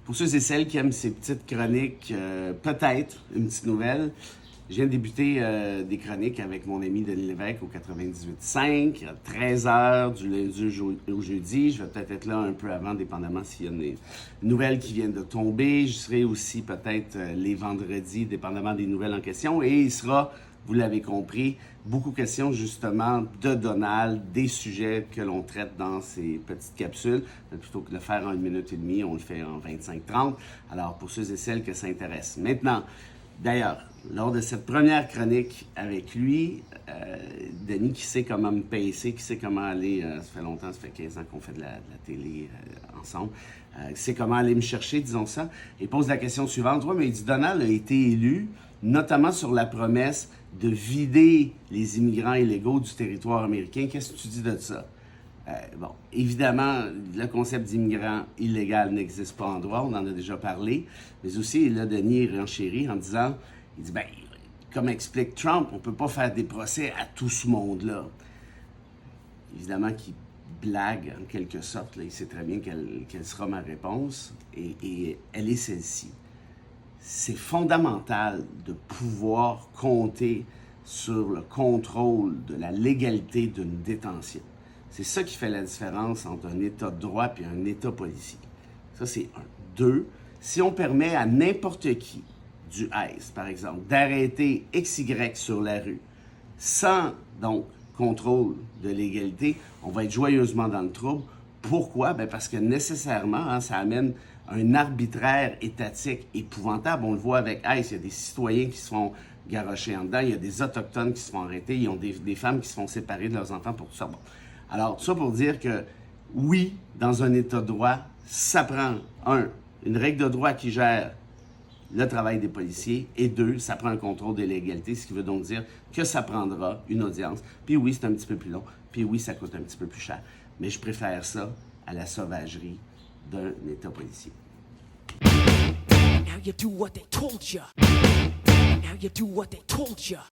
Pour ceux et celles qui aiment ces petites chroniques, peut-être une petite nouvelle. Je viens de débuter des chroniques avec mon ami Denis Lévesque au 98.5, à 13h du lundi au jeudi. Je vais peut-être être là un peu avant, dépendamment s'il y a des nouvelles qui viennent de tomber. Je serai aussi peut-être les vendredis, dépendamment des nouvelles en question. Et il sera, vous l'avez compris, beaucoup question justement de Donald, des sujets que l'on traite dans ces petites capsules. Plutôt que de le faire en 1 minute et demie, on le fait en 25-30. Alors, pour ceux et celles que ça intéresse. Maintenant, d'ailleurs, lors de cette première chronique avec lui, Denis qui sait comment me pacer, qui sait comment aller, ça fait longtemps, ça fait 15 ans qu'on fait de la télé ensemble, qui sait comment aller me chercher, disons ça, et pose la question suivante. Ouais, mais il dit, Donald a été élu, notamment sur la promesse de vider les immigrants illégaux du territoire américain. Qu'est-ce que tu dis de ça? Bon, évidemment, le concept d'immigrant illégal n'existe pas en droit, on en a déjà parlé, mais aussi, là, Denis renchérit en disant, il dit, ben, comme explique Trump, on ne peut pas faire des procès à tout ce monde-là. Évidemment qu'il blague en quelque sorte, là, il sait très bien quelle sera ma réponse, et elle est celle-ci. C'est fondamental de pouvoir compter sur le contrôle de la légalité d'une détention. C'est ça qui fait la différence entre un État de droit et un État policier. Ça, c'est un. Deux, si on permet à n'importe qui, du ICE, par exemple, d'arrêter XY sur la rue, sans, donc, contrôle de légalité, on va être joyeusement dans le trouble. Pourquoi? Bien parce que nécessairement, ça amène un arbitraire étatique épouvantable. On le voit avec ICE, il y a des citoyens qui se font garrocher en dedans, il y a des Autochtones qui se font arrêter, ils ont des femmes qui se font séparer de leurs enfants pour tout ça. Bon. Alors, tout ça pour dire que, oui, dans un État de droit, ça prend, une règle de droit qui gère le travail des policiers, et deux, ça prend un contrôle de légalité, ce qui veut donc dire que ça prendra une audience. Puis oui, c'est un petit peu plus long, puis oui, ça coûte un petit peu plus cher. Mais je préfère ça à la sauvagerie d'un État policier. Now you do what they told you. Now you do what they told you.